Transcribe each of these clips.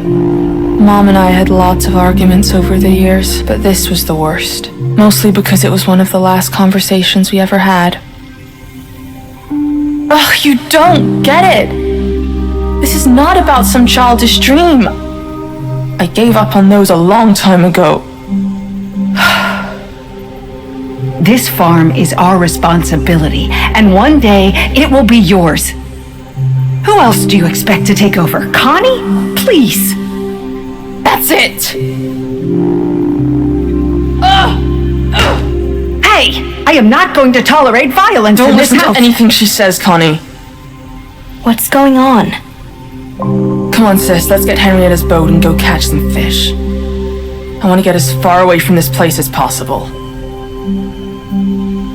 Mom and I had lots of arguments over the years, but this was the worst. Mostly because it was one of the last conversations we ever had. Ugh, you don't get it! This is not about some childish dream. I gave up on those a long time ago. This farm is our responsibility, and one day it will be yours. Who else do you expect to take over? Connie? Please. That's it! Hey, I am not going to tolerate violence in this house. Don't listen to anything she says, Connie. What's going on? Come on, sis, let's get Henrietta's boat and go catch some fish. I want to get as far away from this place as possible.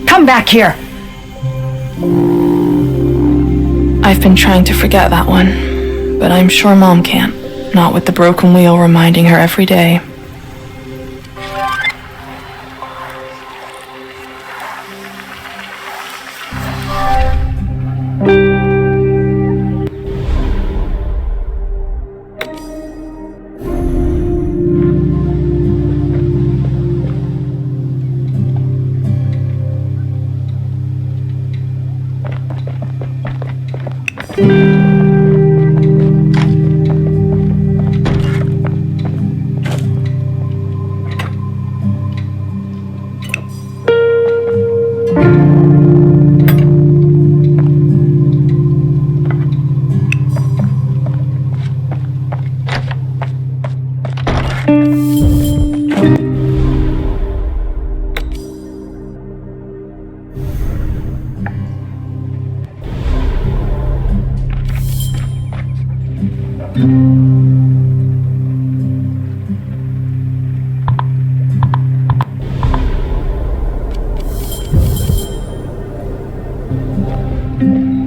Come back here. I've been trying to forget that one, but I'm sure Mom can't. Not with the broken wheel reminding her every day.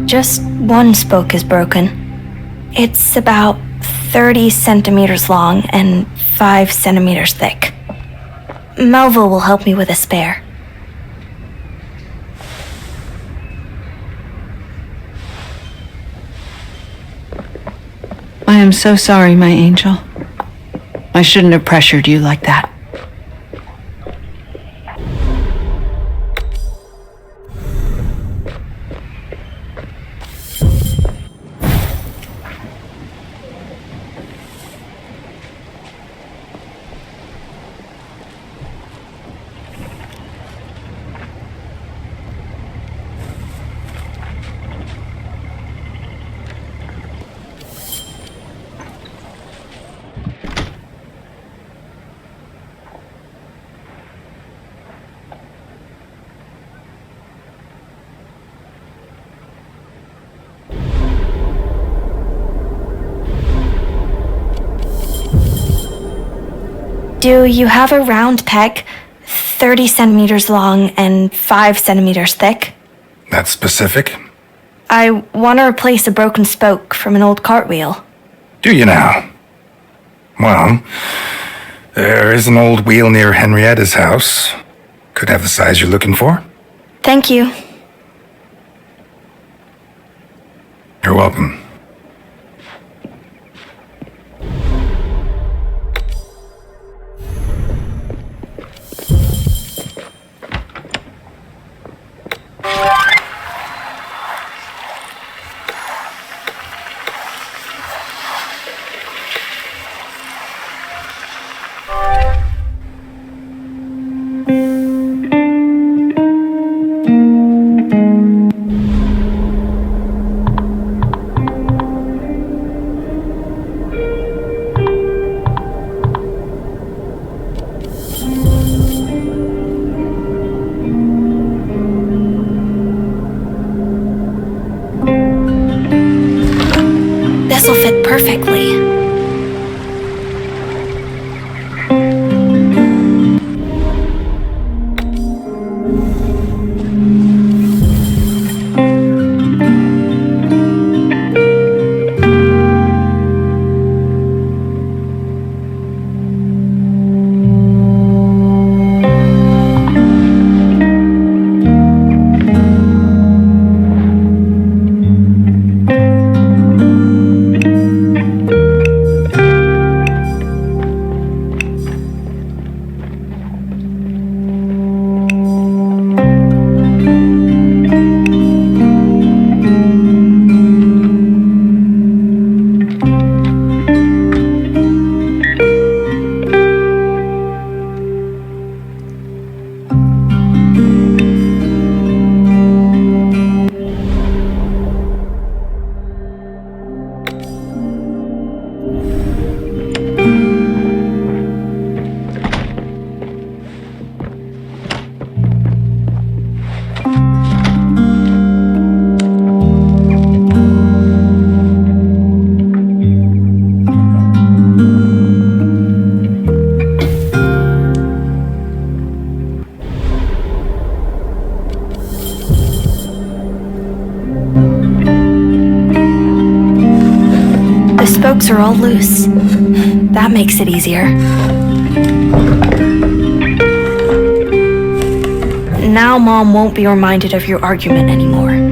Just one spoke is broken. It's about 30 centimeters long and 5 centimeters thick. Melville will help me with a spare. I am so sorry, my angel. I shouldn't have pressured you like that. Do you have a round peg, 30 centimeters long and 5 centimeters thick? That's specific? I want to replace a broken spoke from an old cartwheel. Do you now? Well, there is an old wheel near Henrietta's house. Could have the size you're looking for. Thank you. You're welcome. This'll fit perfectly. spokes are all loose. That makes it easier. Now Mom won't be reminded of your argument anymore.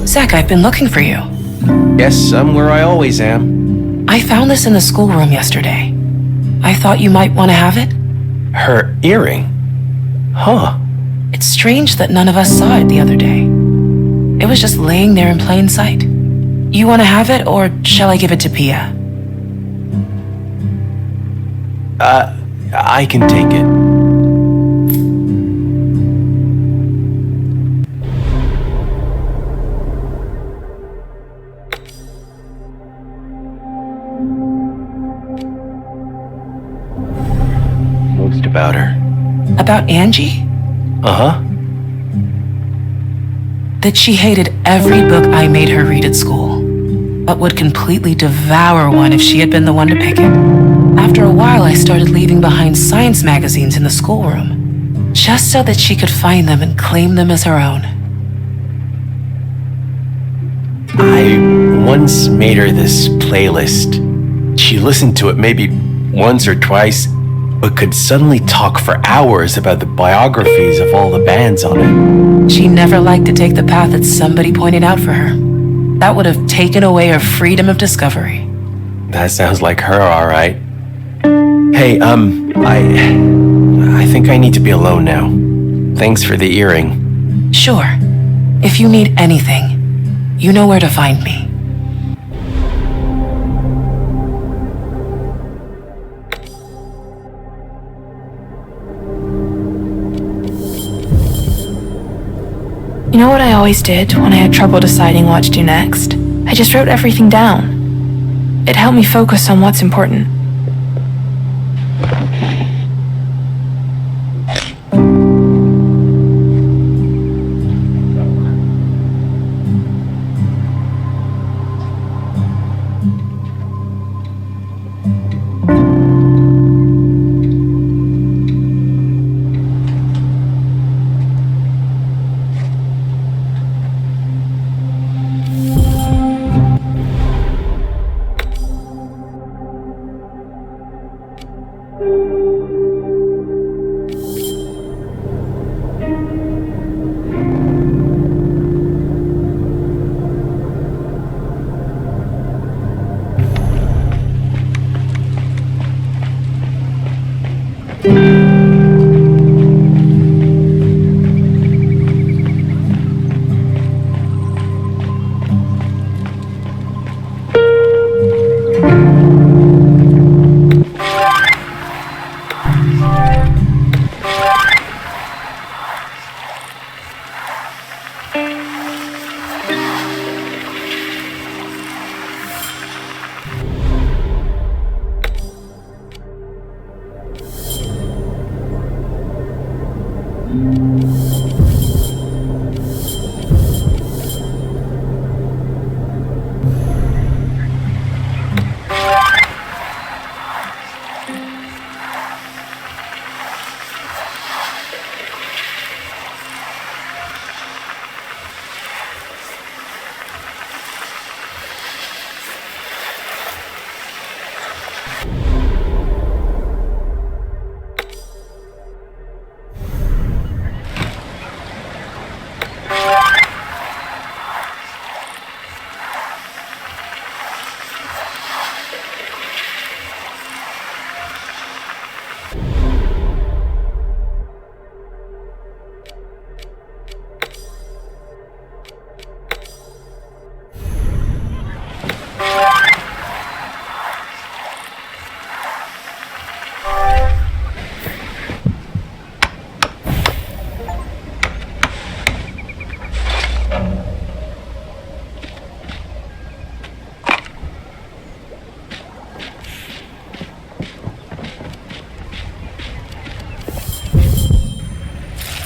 Zach, I've been looking for you. Yes, I'm where I always am. I found this in the schoolroom yesterday. I thought you might want to have it. Her earring? Huh. It's strange that none of us saw it the other day. It was just laying there in plain sight. You want to have it, or shall I give it to Pia? I can take it. Most about her. About Angie? Uh-huh. That she hated every book I made her read at school, but would completely devour one if she had been the one to pick it. After a while, I started leaving behind science magazines in the schoolroom, just so that she could find them and claim them as her own. I once made her this playlist. She listened to it maybe once or twice, but could suddenly talk for hours about the biographies of all the bands on it. She never liked to take the path that somebody pointed out for her. That would have taken away her freedom of discovery. That sounds like her, all right. Hey, I think I need to be alone now. Thanks for the earring. Sure. If you need anything, you know where to find me. You know what I always did when I had trouble deciding what to do next? I just wrote everything down. It helped me focus on what's important.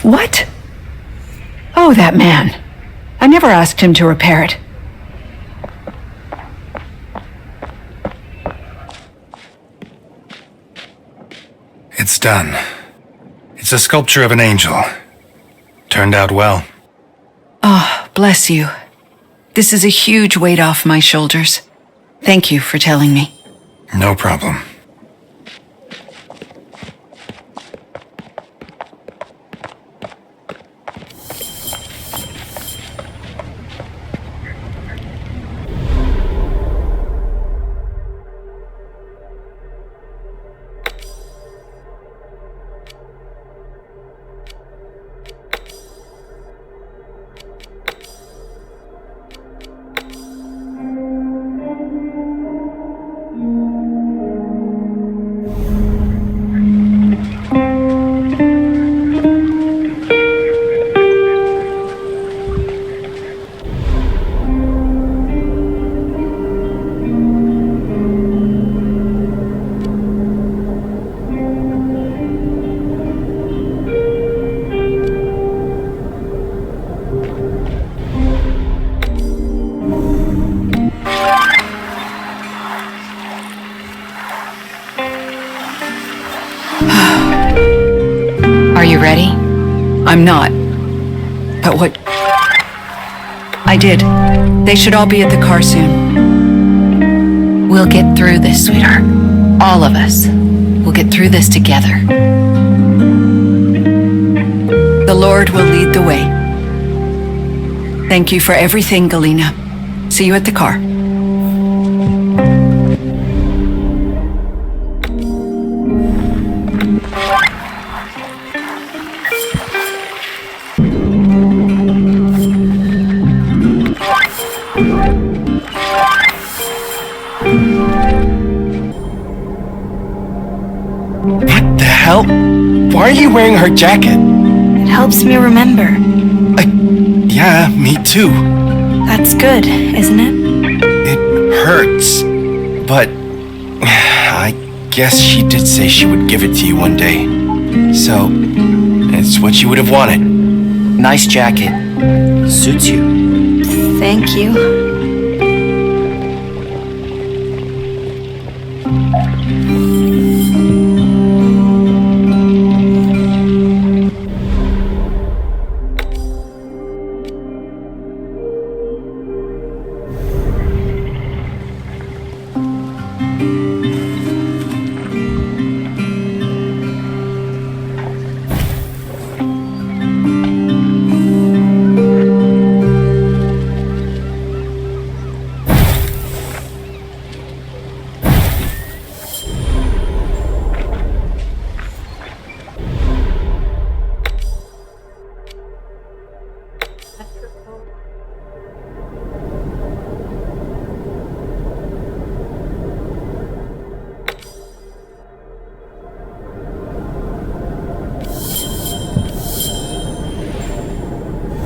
What? Oh, that man. I never asked him to repair it. It's done. It's a sculpture of an angel. Turned out well. Oh, bless you. This is a huge weight off my shoulders. Thank you for telling me. No problem. Are you ready? I'm not. But what? I did. They should all be at the car soon. We'll get through this, sweetheart. All of us. We'll get through this together. The Lord will lead the way. Thank you for everything, Galena. See you at the car. What the hell? Why are you wearing her jacket? It helps me remember. Yeah, me too. That's good, isn't it? It hurts. But I guess she did say she would give it to you one day. So, it's what you would have wanted. Nice jacket. Suits you. Thank you.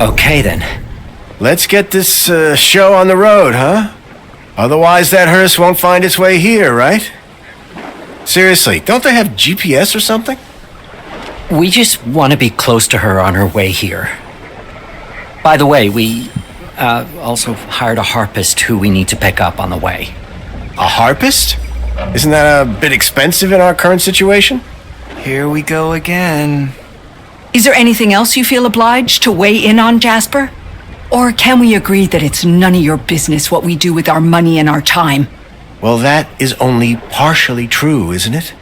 Okay then. Let's get this show on the road, huh? Otherwise that hearse won't find its way here, right? Seriously, don't they have GPS or something? We just want to be close to her on her way here. By the way, we also hired a harpist who we need to pick up on the way. A harpist? Isn't that a bit expensive in our current situation? Here we go again. Is there anything else you feel obliged to weigh in on, Jasper? Or can we agree that it's none of your business what we do with our money and our time? Well, that is only partially true, isn't it?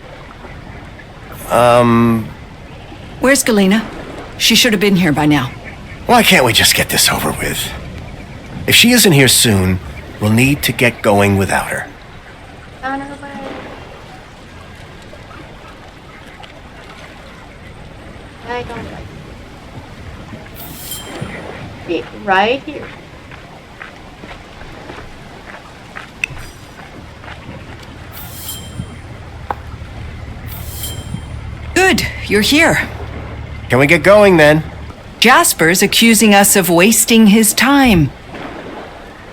Where's Galena? She should have been here by now. Why can't we just get this over with? If she isn't here soon, we'll need to get going without her. I don't like it. Right here. Good, you're here. Can we get going then? Jasper's accusing us of wasting his time.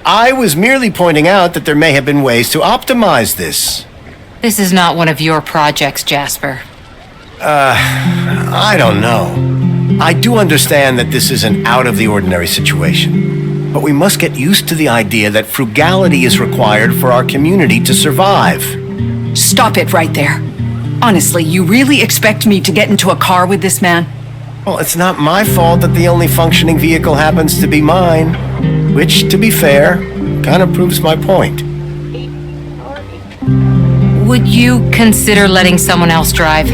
I was merely pointing out that there may have been ways to optimize this. This is not one of your projects, Jasper. I don't know. I do understand that this is an out-of-the-ordinary situation, but we must get used to the idea that frugality is required for our community to survive. Stop it right there. Honestly, you really expect me to get into a car with this man? Well, it's not my fault that the only functioning vehicle happens to be mine, which, to be fair, kind of proves my point. Would you consider letting someone else drive?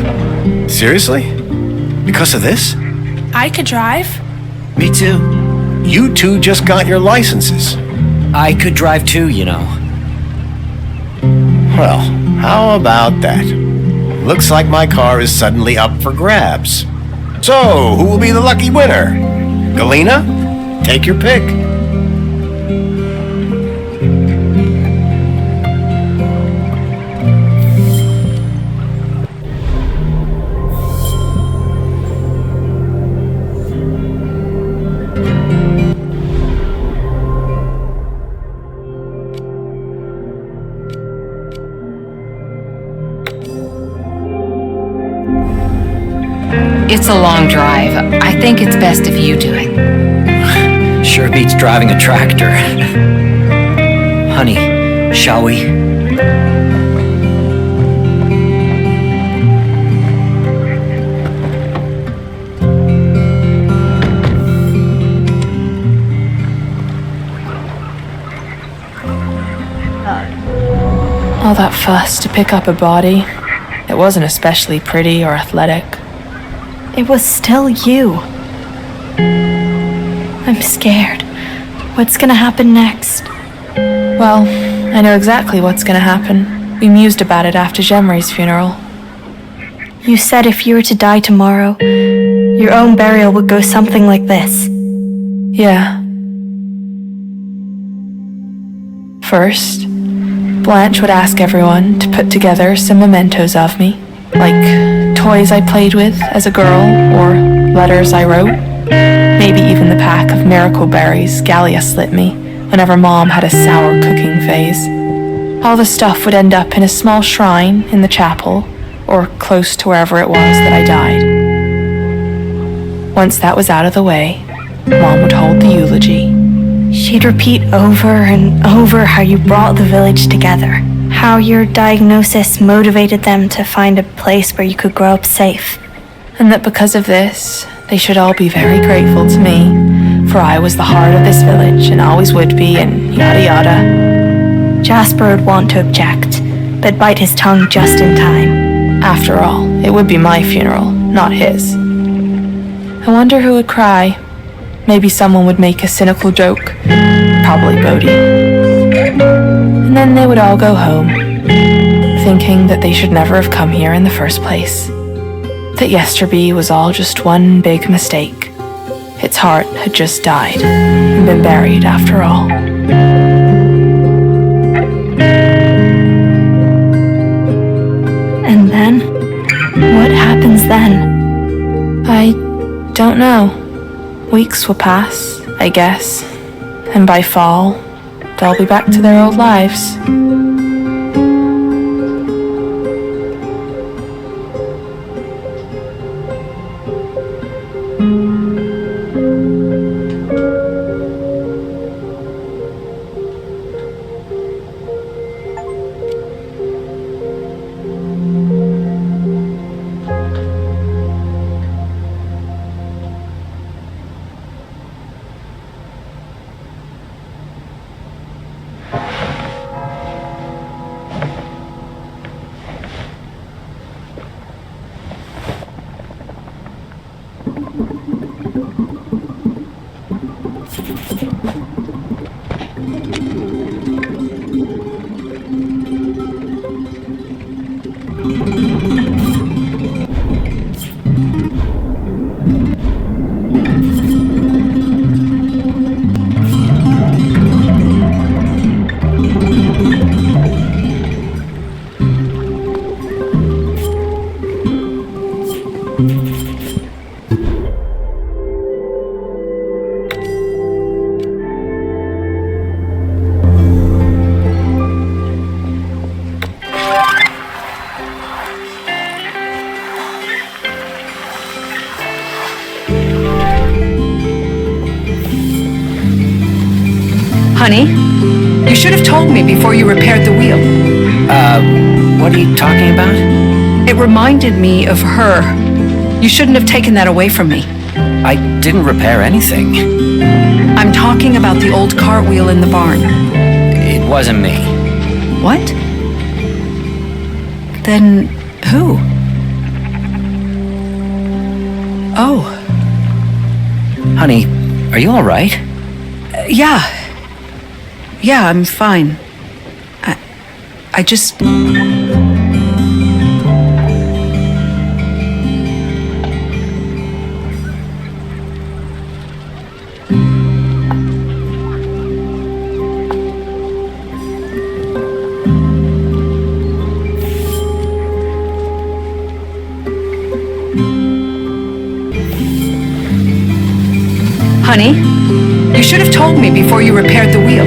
Seriously? Because of this? I could drive. Me too. You two just got your licenses. I could drive too, you know. Well, how about that? Looks like my car is suddenly up for grabs. So, who will be the lucky winner? Galena? Take your pick. It's a long drive. I think it's best if you do it. Sure beats driving a tractor. Honey, shall we? All that fuss to pick up a body. It wasn't especially pretty or athletic. It was still you. I'm scared. What's gonna happen next? Well, I know exactly what's gonna happen. We mused about it after Gemry's funeral. You said if you were to die tomorrow, your own burial would go something like this. Yeah. First, Blanche would ask everyone to put together some mementos of me, like toys I played with as a girl or letters I wrote. Maybe even the pack of miracle berries Gallia slipped me whenever Mom had a sour cooking phase. All the stuff would end up in a small shrine in the chapel or close to wherever it was that I died. Once that was out of the way, Mom would hold the eulogy. She'd repeat over and over how you brought the village together, how your diagnosis motivated them to find a place where you could grow up safe. And that because of this, they should all be very grateful to me, for I was the heart of this village and always would be, and yada yada. Jasper would want to object, but bite his tongue just in time. After all, it would be my funeral, not his. I wonder who would cry. Maybe someone would make a cynical joke. Probably Bodhi. And then they would all go home, thinking that they should never have come here in the first place. That Yesterby was all just one big mistake. Its heart had just died and been buried after all. And then? What happens then? I don't know. Weeks will pass, I guess, and by fall, they'll be back to their old lives. Honey, you should have told me before you repaired the wheel. What are you talking about? It reminded me of her. You shouldn't have taken that away from me. I didn't repair anything. I'm talking about the old cartwheel in the barn. It wasn't me. What? Then who? Oh. Honey, are you all right? Yeah. Yeah, I'm fine. I just... Honey, you should have told me before you repaired the wheel.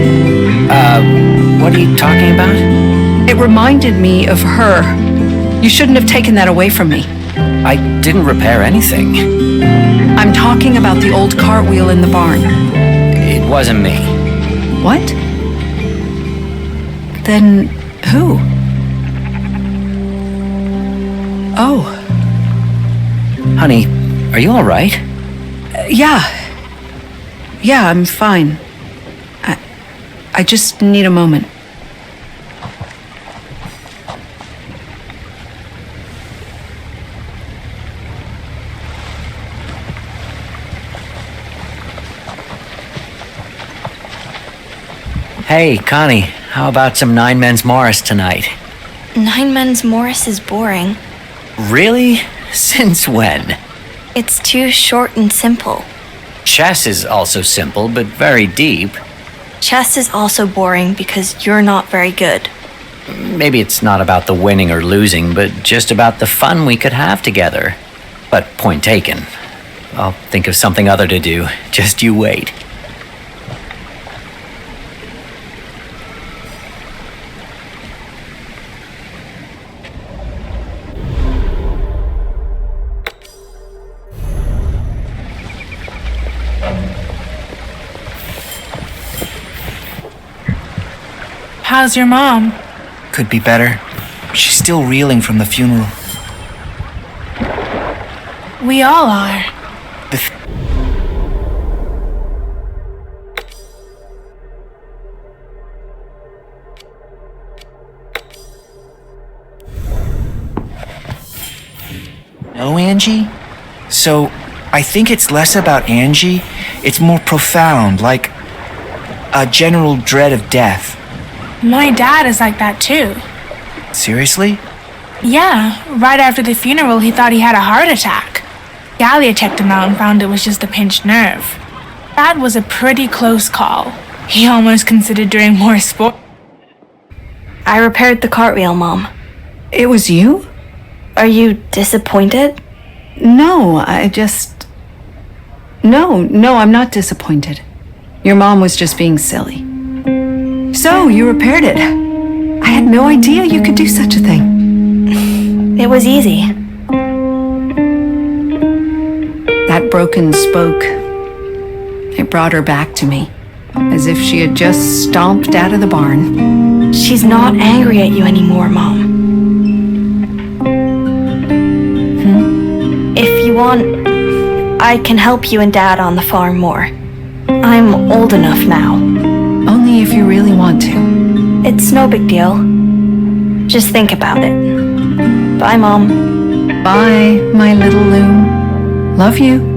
What are you talking about? It reminded me of her. You shouldn't have taken that away from me. I didn't repair anything. I'm talking about the old cartwheel in the barn. It wasn't me. What? Then who? Oh. Honey, are you all right? Yeah. Yeah, I'm fine. I just need a moment. Hey, Connie, how about some Nine Men's Morris tonight? 9 Men's Morris is boring. Really? Since when? It's too short and simple. Chess is also simple, but very deep. Chess is also boring because you're not very good. Maybe it's not about the winning or losing, but just about the fun we could have together. But point taken. I'll think of something other to do. Just you wait. How's your mom? Could be better. She's still reeling from the funeral. We all are. The th- No, Angie? So, I think it's less about Angie. It's more profound, like a general dread of death. My dad is like that too. Seriously? Yeah, right after the funeral, he thought he had a heart attack. Gallia checked him out and found it was just a pinched nerve. That was a pretty close call. He almost considered doing more sport. I repaired the cartwheel, Mom. It was you? Are you disappointed? No, No, I'm not disappointed. Your mom was just being silly. So, you repaired it. I had no idea you could do such a thing. It was easy. That broken spoke. It brought her back to me, as if she had just stomped out of the barn. She's not angry at you anymore, Mom. If you want, I can help you and Dad on the farm more. I'm old enough now. Only if you really want to. It's no big deal. Just think about it. Bye, Mom. Bye, my little loon. Love you.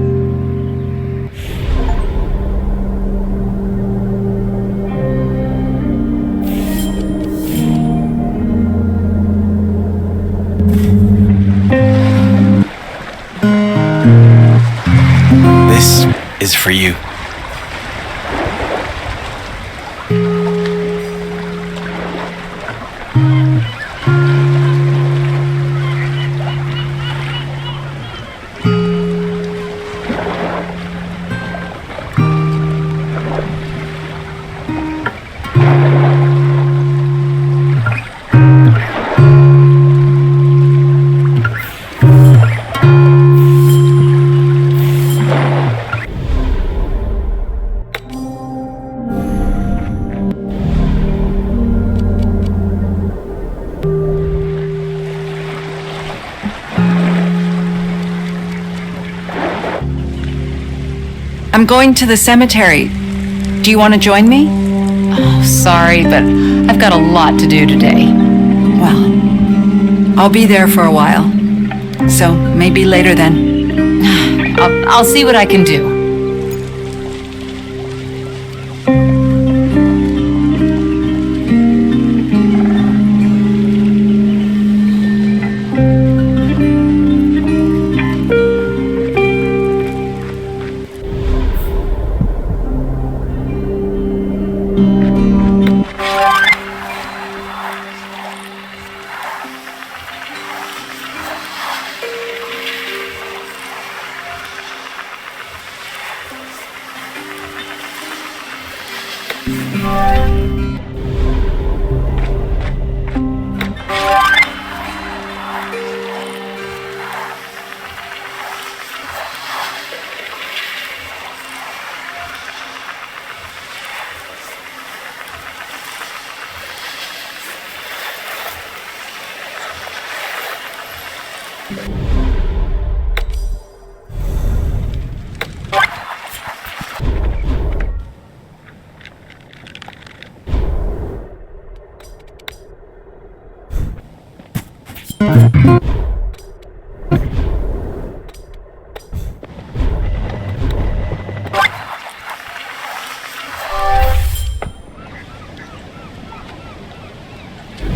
This is for you. going to the cemetery. Do you want to join me? Oh, sorry, but I've got a lot to do today. Well, I'll be there for a while. So maybe later then. I'll see what I can do.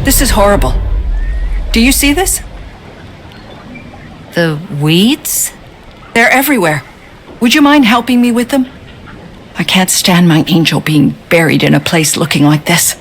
This is horrible. Do you see this? The weeds? They're everywhere. Would you mind helping me with them? I can't stand my angel being buried in a place looking like this.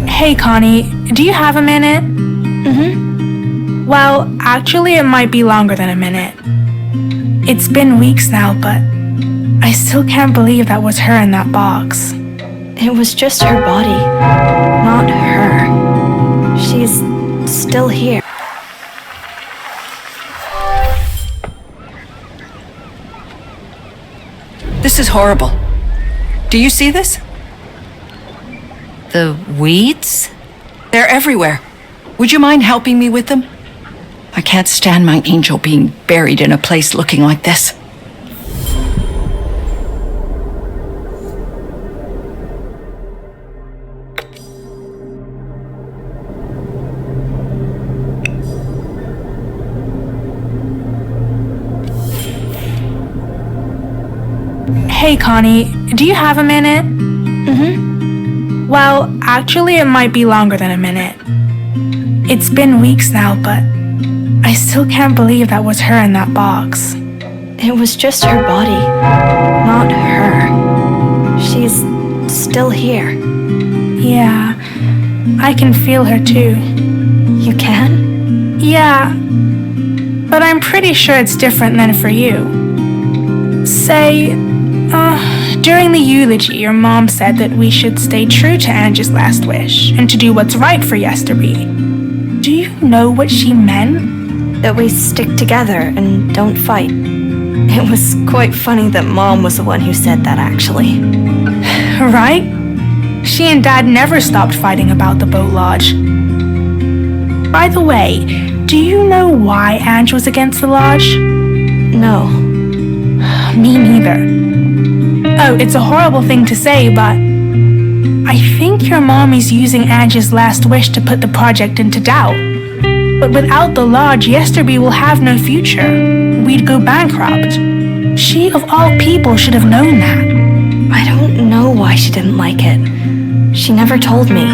Hey, Connie, do you have a minute? Mm-hmm. Well, actually, it might be longer than a minute. It's been weeks now, but I still can't believe that was her in that box. It was just her body, not her. She's still here. This is horrible. Do you see this? The weeds? They're everywhere. Would you mind helping me with them? I can't stand my angel being buried in a place looking like this. Hey, Connie, do you have a minute? Mm-hmm. Well, actually, it might be longer than a minute. It's been weeks now, but I still can't believe that was her in that box. It was just her body, not her. She's still here. Yeah, I can feel her too. You can? Yeah, but I'm pretty sure it's different than for you. Say, during the eulogy, your mom said that we should stay true to Angie's last wish and to do what's right for Yesterby. Do you know what she meant? That we stick together and don't fight. It was quite funny that Mom was the one who said that, actually. Right? She and Dad never stopped fighting about the boat lodge. By the way, do you know why Ange was against the lodge? No. Me neither. Oh, it's a horrible thing to say, but I think your mom is using Ange's last wish to put the project into doubt. But without the lodge, Yesterby will have no future. We'd go bankrupt. She, of all people, should have known that. I don't know why she didn't like it. She never told me.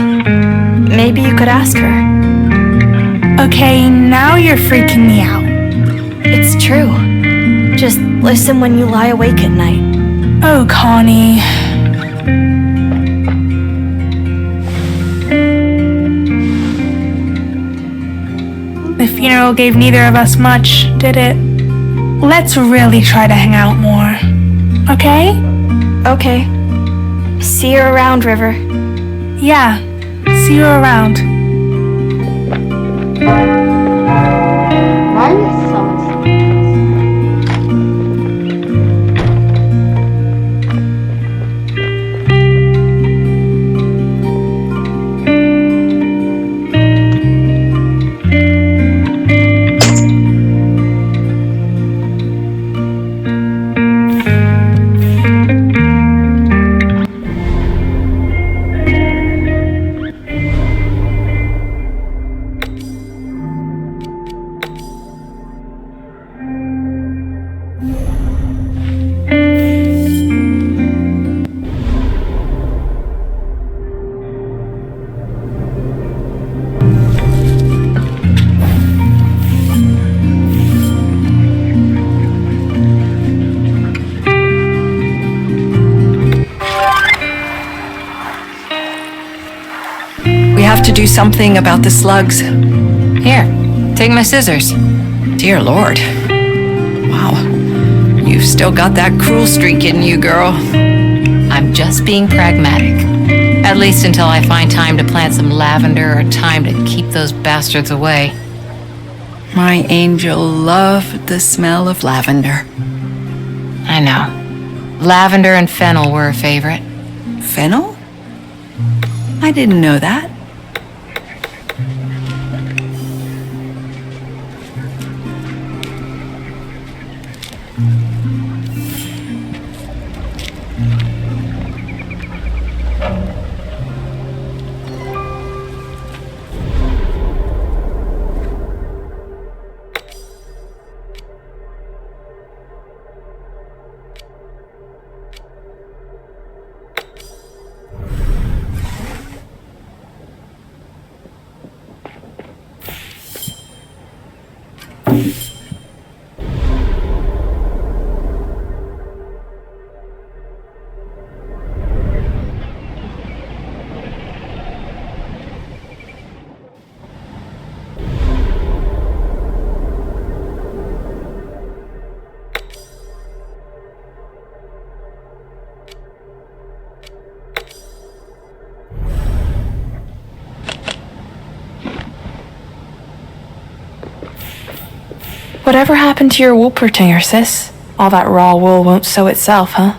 Maybe you could ask her. Okay, now you're freaking me out. It's true. Just listen when you lie awake at night. Oh, Connie. The funeral gave neither of us much, did it? Let's really try to hang out more. Okay? Okay. See you around, River. Yeah. See you around. Why is so much? to do something about the slugs. Here, take my scissors. Dear Lord. Wow. You've still got that cruel streak in you, girl. I'm just being pragmatic. At least until I find time to plant some lavender or time to keep those bastards away. My angel loved the smell of lavender. I know. Lavender and fennel were a favorite. Fennel? I didn't know that. Whatever happened to your wool pertinger, sis? All that raw wool won't sew itself, huh?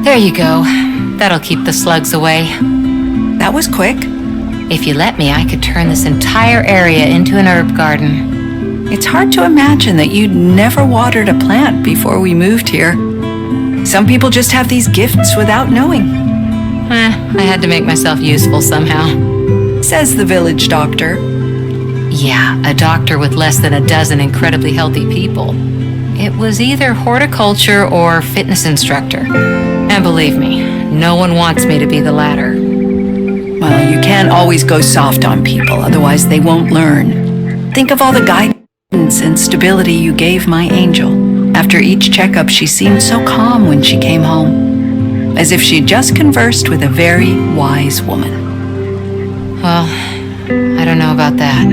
There you go. That'll keep the slugs away. That was quick. If you let me, I could turn this entire area into an herb garden. It's hard to imagine that you'd never watered a plant before we moved here. Some people just have these gifts without knowing. I had to make myself useful somehow. Says the village doctor. Yeah, a doctor with less than a dozen incredibly healthy people. It was either horticulture or fitness instructor. And believe me, no one wants me to be the latter. Well, you can't always go soft on people, otherwise they won't learn. Think of all the guidance and stability you gave my angel. After each checkup, she seemed so calm when she came home, as if she'd just conversed with a very wise woman. Well, I don't know about that.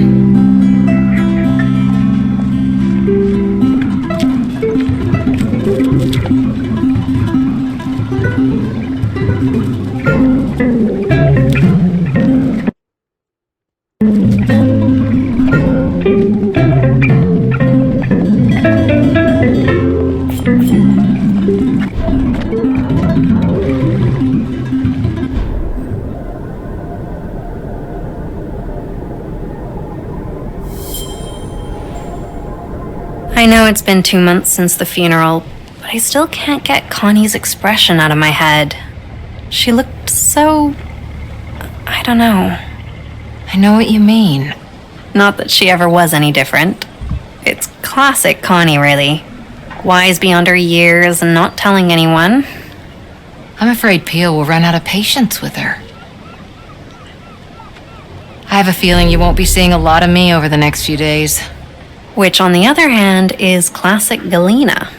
I know it's been 2 months since the funeral, but I still can't get Connie's expression out of my head. She looked so... I don't know. I know what you mean. Not that she ever was any different. It's classic Connie, really. Wise beyond her years and not telling anyone. I'm afraid Pia will run out of patience with her. I have a feeling you won't be seeing a lot of me over the next few days. Which, on the other hand, is classic Galena.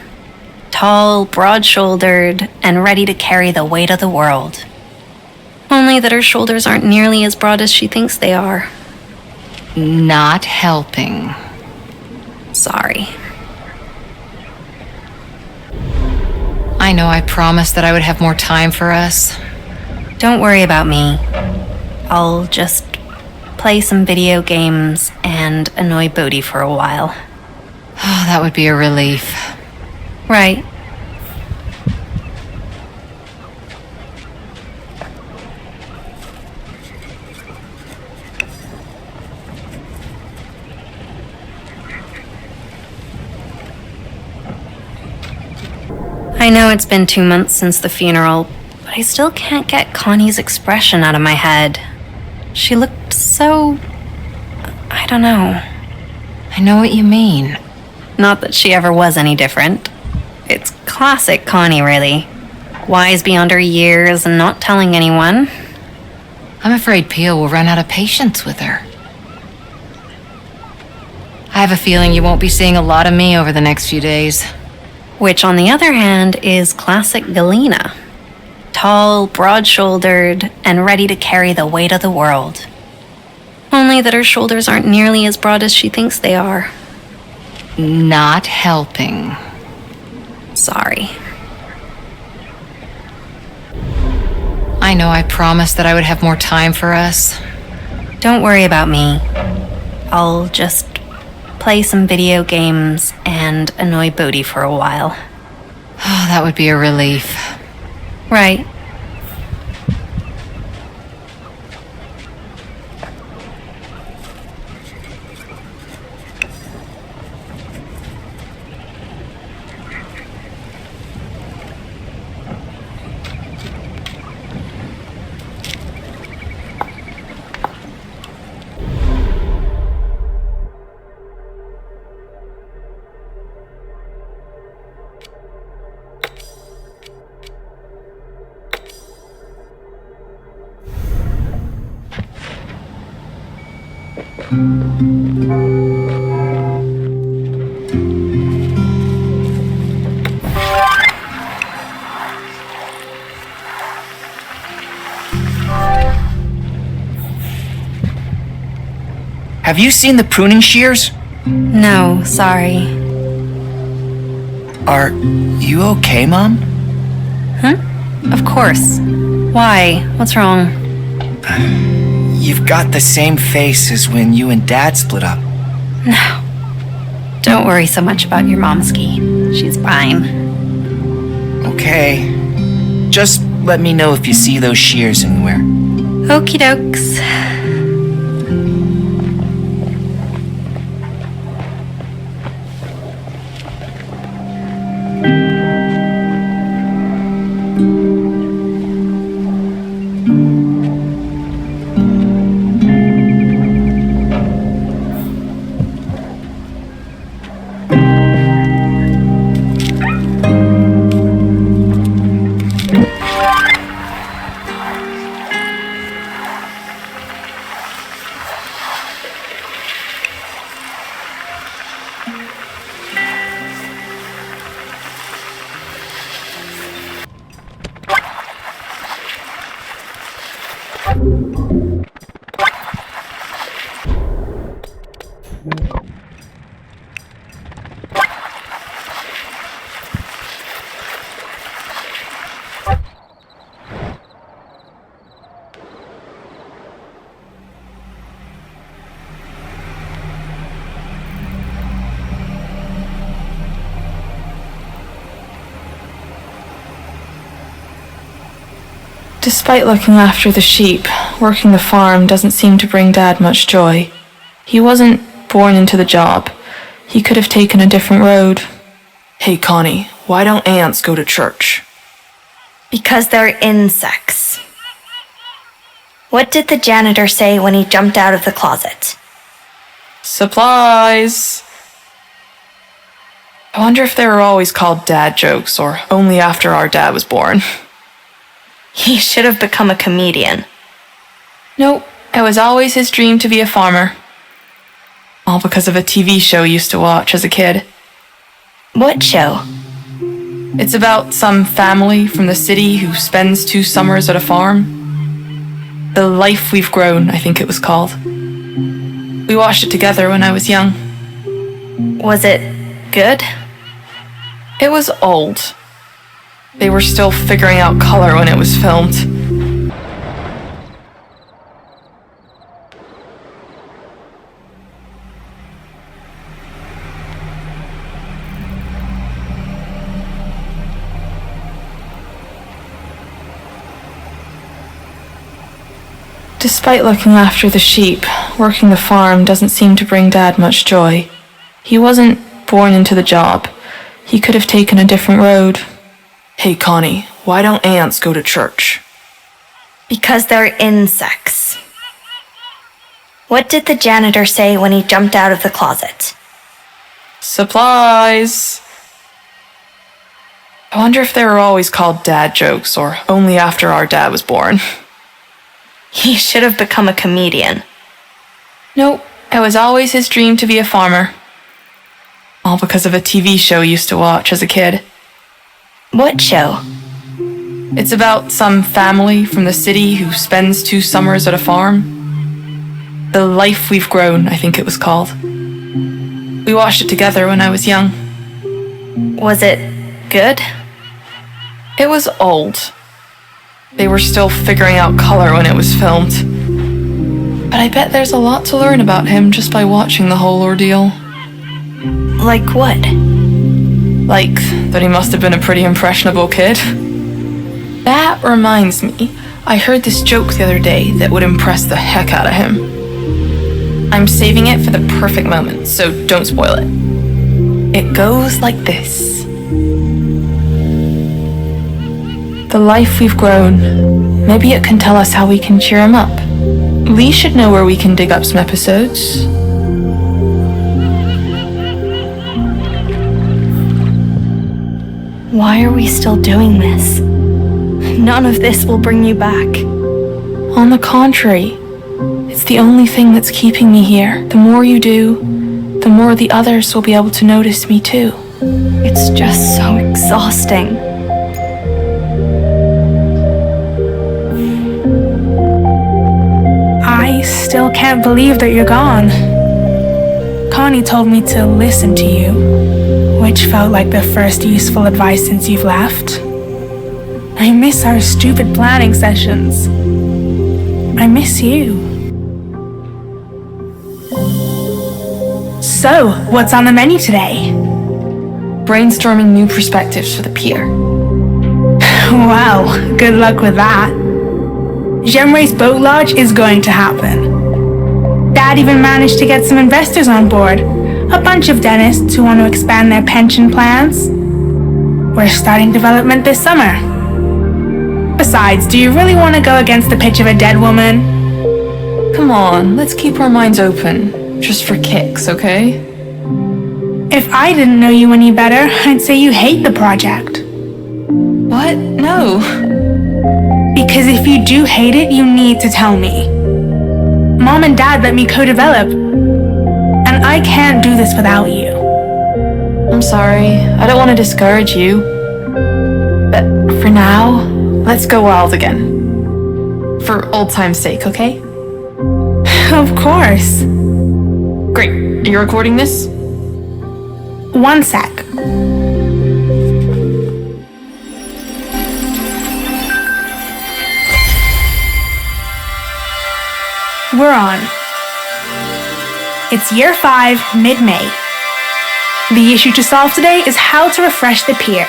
Tall, broad-shouldered, and ready to carry the weight of the world. Only that her shoulders aren't nearly as broad as she thinks they are. Not helping. Sorry. I know I promised that I would have more time for us. Don't worry about me. I'll just play some video games, and annoy Bodhi for a while. Oh, that would be a relief. Right. I know it's been 2 months since the funeral, but I still can't get Connie's expression out of my head. She looked so... I don't know. I know what you mean. Not that she ever was any different. It's classic Connie, really. Wise beyond her years and not telling anyone. I'm afraid Pia will run out of patience with her. I have a feeling you won't be seeing a lot of me over the next few days. Which, on the other hand, is classic Galena. Tall, broad-shouldered, and ready to carry the weight of the world. Only that her shoulders aren't nearly as broad as she thinks they are. Not helping. Sorry. I know I promised that I would have more time for us. Don't worry about me. I'll just play some video games and annoy Bodhi for a while. Oh, that would be a relief. Right. Have you seen the pruning shears? No, sorry. Are you okay, Mom? Huh? Of course. Why? What's wrong? You've got the same face as when you and Dad split up. No. Don't worry so much about your momski. She's fine. Okay. Just let me know if you see those shears anywhere. Okie dokes. Despite looking after the sheep, working the farm doesn't seem to bring Dad much joy. He wasn't born into the job. He could have taken a different road. Hey, Connie, why don't ants go to church? Because they're insects. What did the janitor say when he jumped out of the closet? Supplies! I wonder if they were always called dad jokes or only after our dad was born. He should have become a comedian. Nope, it was always his dream to be a farmer. All because of a TV show he used to watch as a kid. What show? It's about some family from the city who spends 2 summers at a farm. The Life We've Grown, I think it was called. We watched it together when I was young. Was it good? It was old. They were still figuring out color when it was filmed. Despite looking after the sheep, working the farm doesn't seem to bring Dad much joy. He wasn't born into the job. He could have taken a different road. Hey, Connie, why don't ants go to church? Because they're insects. What did the janitor say when he jumped out of the closet? Supplies! I wonder if they were always called dad jokes or only after our dad was born. He should have become a comedian. Nope, it was always his dream to be a farmer. All because of a TV show he used to watch as a kid. What show? It's about some family from the city who spends 2 summers at a farm. The Life We've Grown, I think it was called. We watched it together when I was young. Was it good? It was old. They were still figuring out color when it was filmed. But I bet there's a lot to learn about him just by watching the whole ordeal. Like what? Like that he must have been a pretty impressionable kid. That reminds me, I heard this joke the other day that would impress the heck out of him. I'm saving it for the perfect moment, so don't spoil it. It goes like this. The life we've grown. Maybe it can tell us how we can cheer him up. Lee should know where we can dig up some episodes. Why are we still doing this? None of this will bring you back. On the contrary, it's the only thing that's keeping me here. The more you do, the more the others will be able to notice me too. It's just so exhausting. I still can't believe that you're gone. Connie told me to listen to you, which felt like the first useful advice since you've left. I miss our stupid planning sessions. I miss you. So, what's on the menu today? Brainstorming new perspectives for the pier. Wow, good luck with that. Gemre's boat lodge is going to happen. Dad even managed to get some investors on board, a bunch of dentists who want to expand their pension plans. We're starting development this summer. Besides, do you really want to go against the pitch of a dead woman? Come on, let's keep our minds open. Just for kicks, okay? If I didn't know you any better, I'd say you hate the project. What? No. Because if you do hate it, you need to tell me. Mom and Dad let me co-develop, and I can't do this without you. I'm sorry. I don't want to discourage you. But for now, let's go wild again. For old time's sake, okay? Of course. Great. Are you recording this? One sec. We're on. It's year 5, mid-May. The issue to solve today is how to refresh the pier,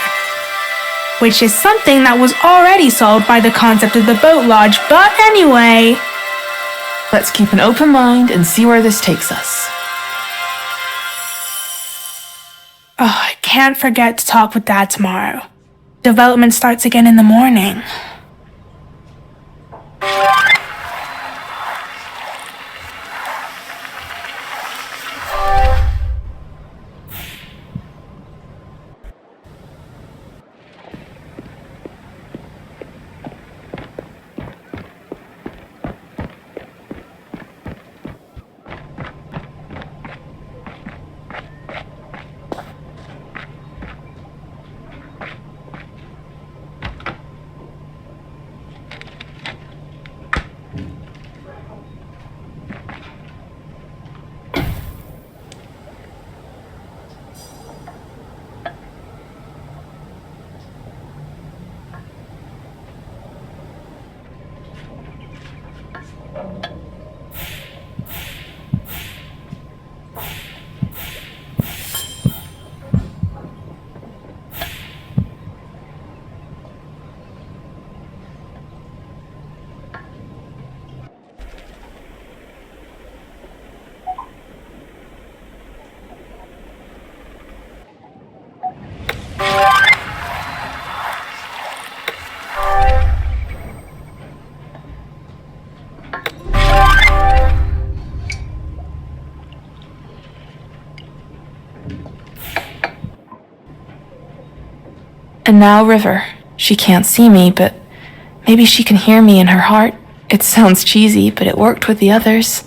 which is something that was already solved by the concept of the boat lodge, but anyway. Let's keep an open mind and see where this takes us. Oh, I can't forget to talk with Dad tomorrow. Development starts again in the morning. And now River. She can't see me, but maybe she can hear me in her heart. It sounds cheesy, but it worked with the others.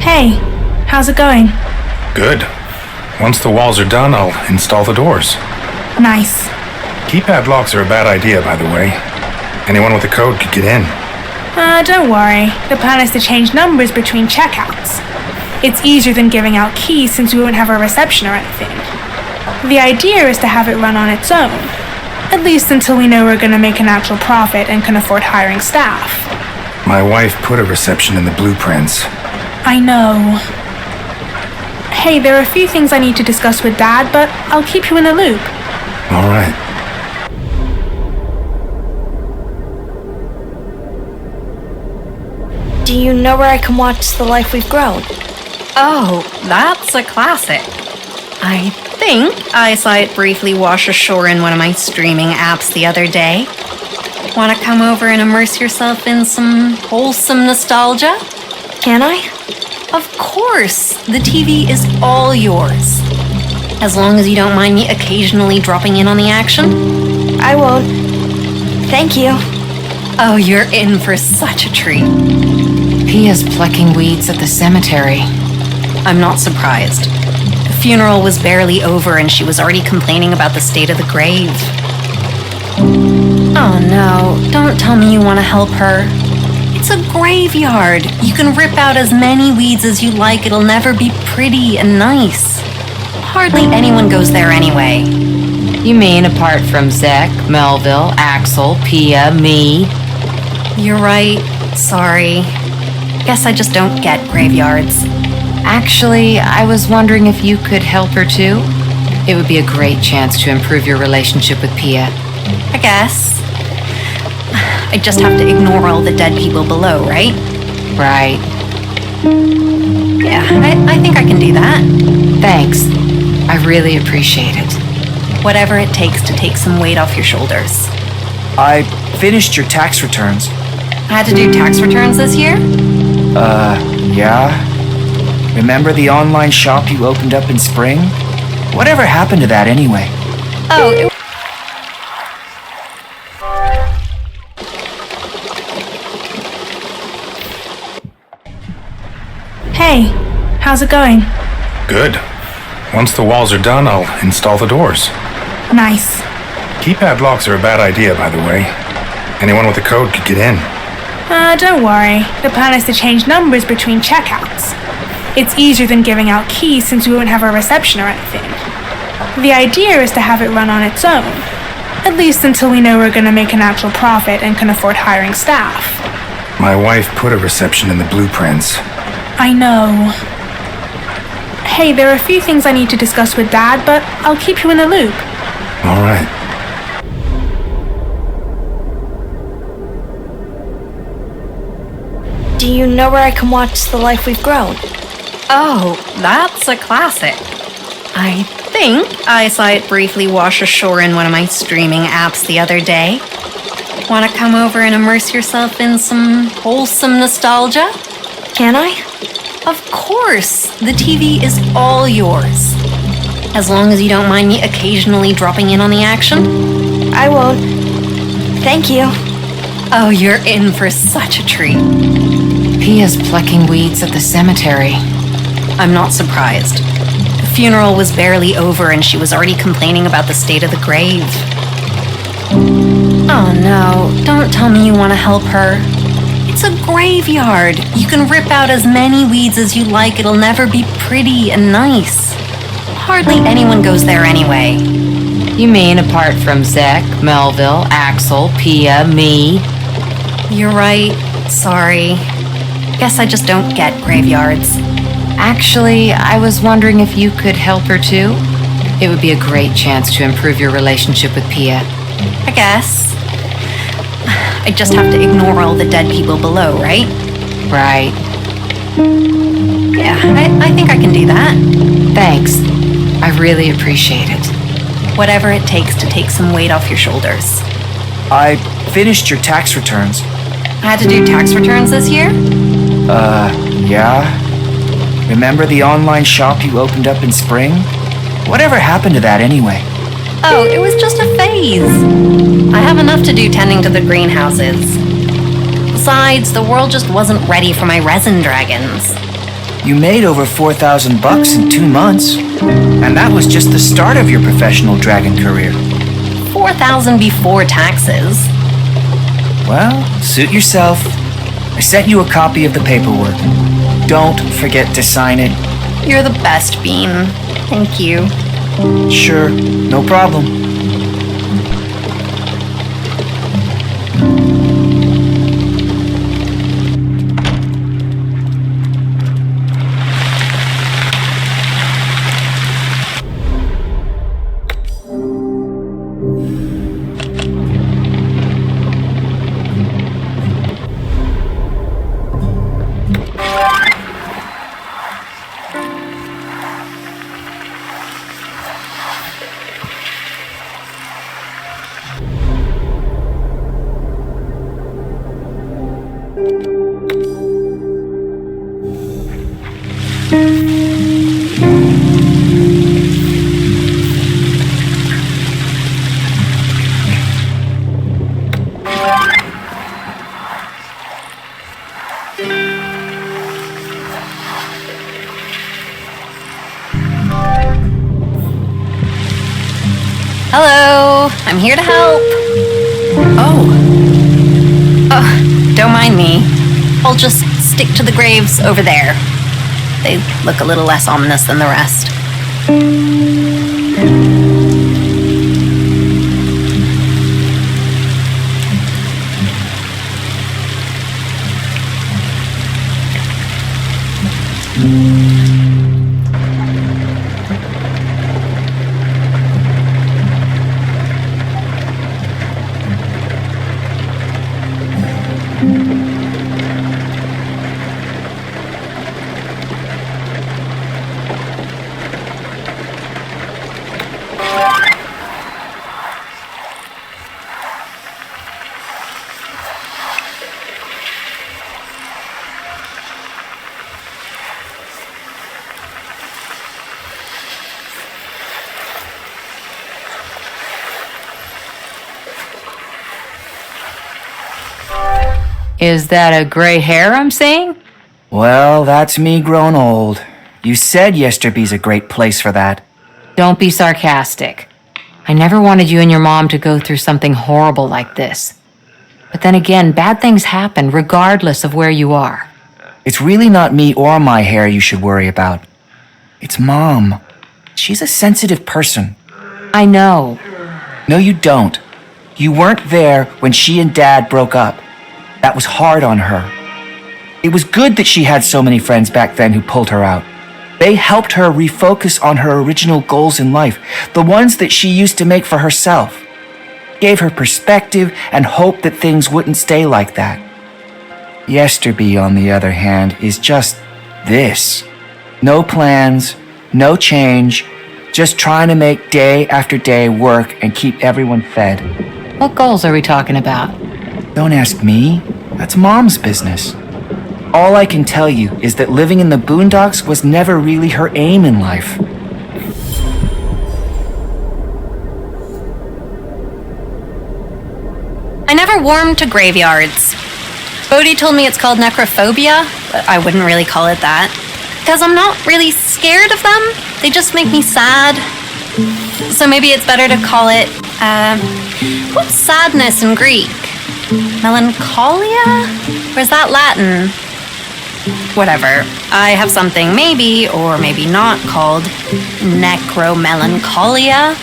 Hey, how's it going? Good. Once the walls are done, I'll install the doors. Nice. Keypad locks are a bad idea, by the way. Anyone with a code could get in. Don't worry. The plan is to change numbers between checkouts. It's easier than giving out keys since we won't have a reception or anything. The idea is to have it run on its own. At least until we know we're gonna make an actual profit and can afford hiring staff. My wife put a reception in the blueprints. I know. Hey, there are a few things I need to discuss with Dad, but I'll keep you in the loop. All right. Do you know where I can watch The Life We've Grown? Oh, that's a classic. I think I saw it briefly wash ashore in one of my streaming apps the other day. Want to come over and immerse yourself in some wholesome nostalgia? Can I? Of course! The TV is all yours. As long as you don't mind me occasionally dropping in on the action. I won't. Thank you. Oh, you're in for such a treat. Pia's plucking weeds at the cemetery. I'm not surprised. The funeral was barely over and she was already complaining about the state of the grave. Oh no, don't tell me you want to help her. It's a graveyard. You can rip out as many weeds as you like. It'll never be pretty and nice. Hardly anyone goes there anyway. You mean apart from Zek, Melville, Axel, Pia, me? You're right. Sorry. Guess I just don't get graveyards. Actually, I was wondering if you could help her too. It would be a great chance to improve your relationship with Pia. I guess. I just have to ignore all the dead people below, right? Right. Yeah, I think I can do that. Thanks. I really appreciate it. Whatever it takes to take some weight off your shoulders. I finished your tax returns. I had to do tax returns this year? Yeah. Remember the online shop you opened up in spring? Whatever happened to that anyway? Oh, Hey, how's it going? Good. Once the walls are done, I'll install the doors. Nice. Keypad locks are a bad idea, by the way. Anyone with a code could get in. Don't worry. The plan is to change numbers between checkouts. It's easier than giving out keys since we won't have a reception or anything. The idea is to have it run on its own. At least until we know we're gonna make an actual profit and can afford hiring staff. My wife put a reception in the blueprints. I know. Hey, there are a few things I need to discuss with Dad, but I'll keep you in the loop. All right. Do you know where I can watch The Life We've Grown? Oh, that's a classic. I think I saw it briefly wash ashore in one of my streaming apps the other day. Want to come over and immerse yourself in some wholesome nostalgia? Can I? Of course! The TV is all yours. As long as you don't mind me occasionally dropping in on the action. I won't. Thank you. Oh, you're in for such a treat. Pia's plucking weeds at the cemetery. I'm not surprised. The funeral was barely over and she was already complaining about the state of the grave. Oh no, don't tell me you want to help her. It's a graveyard. You can rip out as many weeds as you like. It'll never be pretty and nice. Hardly anyone goes there anyway. You mean apart from Zek, Melville, Axel, Pia, me? You're right. Sorry. Guess I just don't get graveyards. Actually, I was wondering if you could help her too. It would be a great chance to improve your relationship with Pia. I guess. I just have to ignore all the dead people below, right? Right. Yeah, I think I can do that. Thanks. I really appreciate it. Whatever it takes to take some weight off your shoulders. I finished your tax returns. I had to do tax returns this year? Yeah. Remember the online shop you opened up in spring? Whatever happened to that anyway? Oh, it was just a phase. I have enough to do tending to the greenhouses. Besides, the world just wasn't ready for my resin dragons. You made over $4,000 in 2 months. And that was just the start of your professional dragon career. 4,000 before taxes. Well, suit yourself. I sent you a copy of the paperwork. Don't forget to sign it. You're the best, Bean. Thank you. Sure, no problem. Hello, I'm here to help. Oh, don't mind me. I'll just stick to the graves over there. They look a little less ominous than the rest. Is that a gray hair I'm seeing? Well, that's me grown old. You said Yesterby's a great place for that. Don't be sarcastic. I never wanted you and your mom to go through something horrible like this. But then again, bad things happen regardless of where you are. It's really not me or my hair you should worry about. It's Mom. She's a sensitive person. I know. No, you don't. You weren't there when she and Dad broke up. That was hard on her. It was good that she had so many friends back then who pulled her out. They helped her refocus on her original goals in life, the ones that she used to make for herself. Gave her perspective and hope that things wouldn't stay like that. Yesterby, on the other hand, is just this. No plans, no change, just trying to make day after day work and keep everyone fed. What goals are we talking about? Don't ask me. That's Mom's business. All I can tell you is that living in the boondocks was never really her aim in life. I never warmed to graveyards. Bodhi told me it's called necrophobia. but I wouldn't really call it that. Because I'm not really scared of them. They just make me sad. So maybe it's better to call it, what's sadness in Greek? Melancholia? Or is that Latin? Whatever. I have something maybe, or maybe not, called necromelancholia.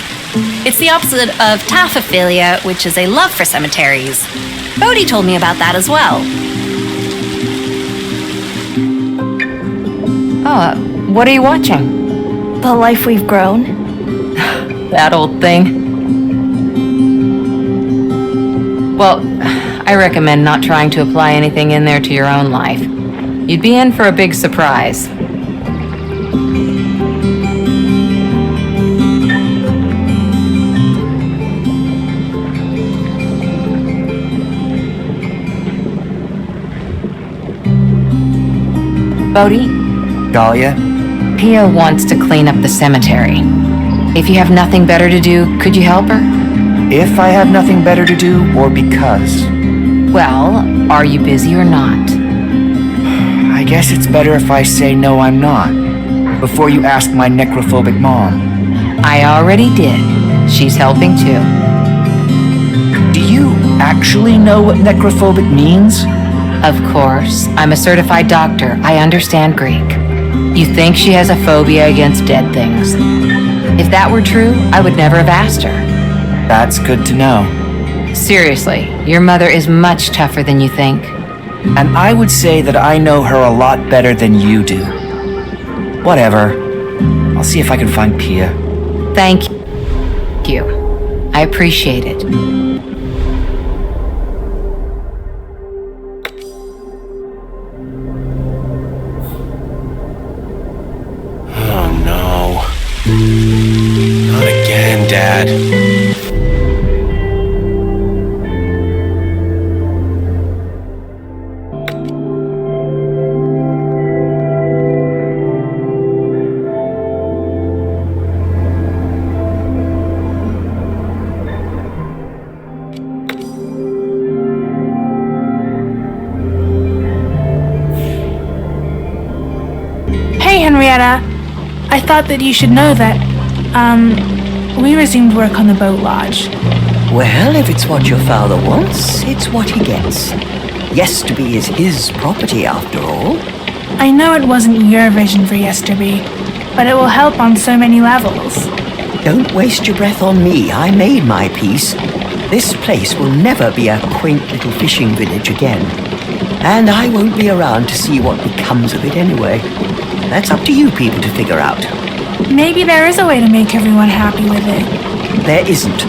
It's the opposite of taphophilia, which is a love for cemeteries. Bodhi told me about that as well. Oh, what are you watching? The life we've grown. That old thing. Well, I recommend not trying to apply anything in there to your own life. You'd be in for a big surprise. Bodhi? Dahlia? Pia wants to clean up the cemetery. If you have nothing better to do, could you help her? If I have nothing better to do, or because? Well, are you busy or not? I guess it's better if I say no, I'm not. Before you ask my necrophobic mom. I already did. She's helping too. Do you actually know what necrophobic means? Of course. I'm a certified doctor. I understand Greek. You think she has a phobia against dead things. If that were true, I would never have asked her. That's good to know. Seriously, your mother is much tougher than you think. And I would say that I know her a lot better than you do. Whatever. I'll see if I can find Pia. Thank you. I appreciate it. Oh no. Not again, Dad. Hey, Henrietta. I thought that you should know that, we resumed work on the boat lodge. Well, if it's what your father wants, it's what he gets. Yesterby is his property, after all. I know it wasn't your vision for Yesterby, but it will help on so many levels. Don't waste your breath on me. I made my peace. This place will never be a quaint little fishing village again. And I won't be around to see what becomes of it anyway. That's up to you people to figure out. Maybe there is a way to make everyone happy with it. There isn't.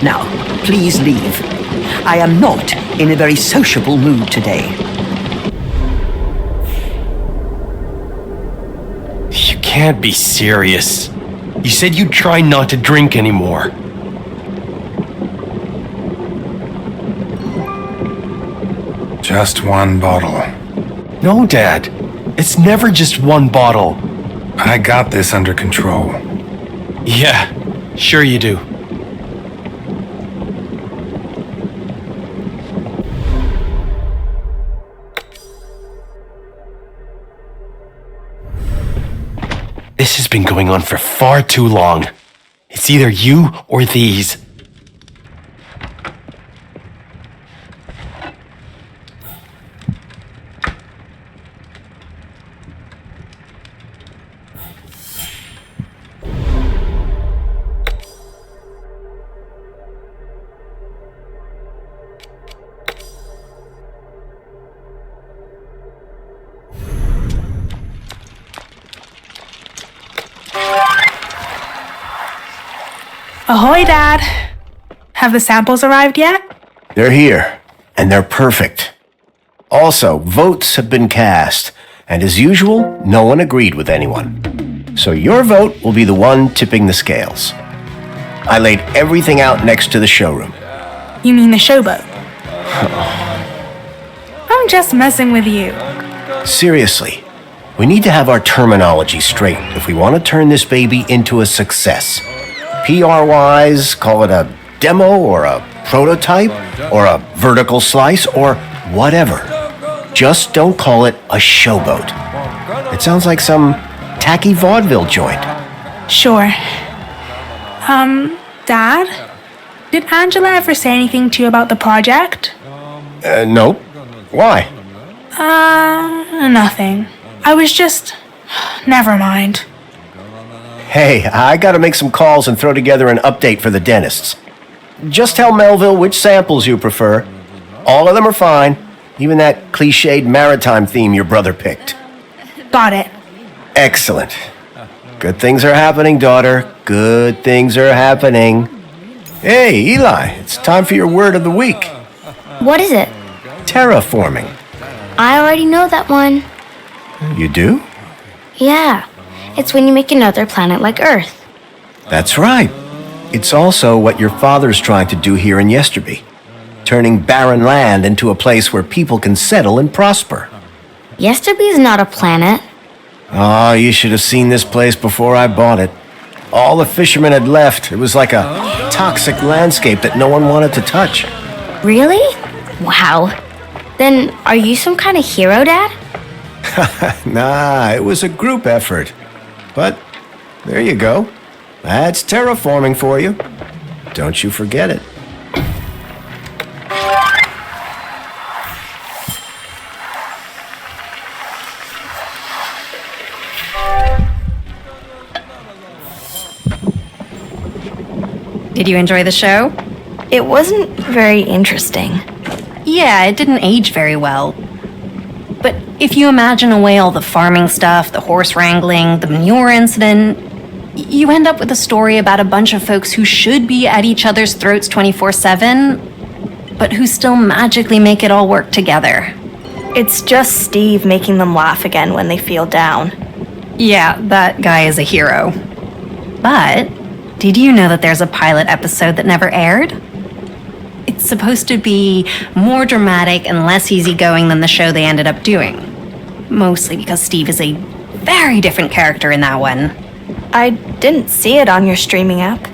Now, please leave. I am not in a very sociable mood today. You can't be serious. You said you'd try not to drink anymore. Just one bottle. No, Dad. It's never just one bottle. I got this under control. Yeah, sure you do. This has been going on for far too long. It's either you or these. Ahoy, Dad. Have the samples arrived yet? They're here, and they're perfect. Also, votes have been cast, and as usual, no one agreed with anyone. So your vote will be the one tipping the scales. I laid everything out next to the showroom. You mean the showboat? I'm just messing with you. Seriously, we need to have our terminology straight if we want to turn this baby into a success. PR-wise, call it a demo or a prototype or a vertical slice or whatever. Just don't call it a showboat. It sounds like some tacky vaudeville joint. Sure. Dad? Did Angela ever say anything to you about the project? Nope. Why? Nothing. I was just... Never mind. Hey, I gotta make some calls and throw together an update for the dentists. Just tell Melville which samples you prefer. All of them are fine. Even that cliched maritime theme your brother picked. Got it. Excellent. Good things are happening, daughter. Good things are happening. Hey, Eli, it's time for your word of the week. What is it? Terraforming. I already know that one. You do? Yeah. It's when you make another planet like Earth. That's right. It's also what your father's trying to do here in Yesterby. Turning barren land into a place where people can settle and prosper. Yesterby's not a planet. Oh, you should have seen this place before I bought it. All the fishermen had left. It was like a toxic landscape that no one wanted to touch. Really? Wow. Then are you some kind of hero, Dad? Nah, it was a group effort. But there you go. That's terraforming for you. Don't you forget it. Did you enjoy the show? It wasn't very interesting. Yeah, it didn't age very well. But if you imagine away all the farming stuff, the horse wrangling, the manure incident, you end up with a story about a bunch of folks who should be at each other's throats 24/7, but who still magically make it all work together. It's just Steve making them laugh again when they feel down. Yeah, that guy is a hero. But did you know that there's a pilot episode that never aired? It's supposed to be more dramatic and less easygoing than the show they ended up doing. Mostly because Steve is a very different character in that one. I didn't see it on your streaming app.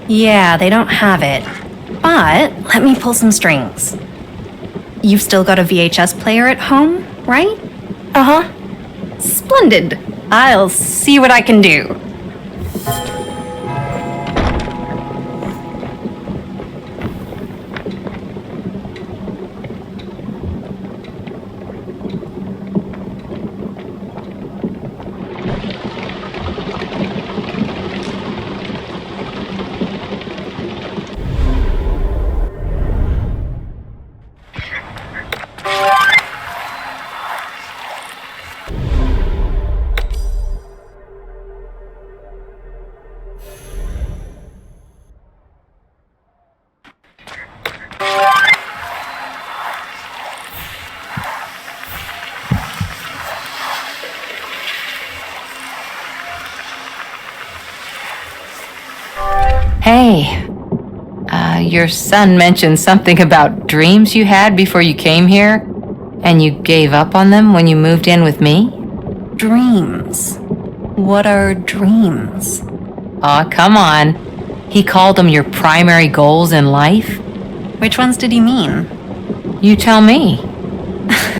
Yeah, they don't have it. But let me pull some strings. You've still got a VHS player at home, right? Uh-huh. Splendid. I'll see what I can do. Hey, your son mentioned something about dreams you had before you came here, and you gave up on them when you moved in with me? Dreams? What are dreams? Aw, come on. He called them your primary goals in life? Which ones did he mean? You tell me.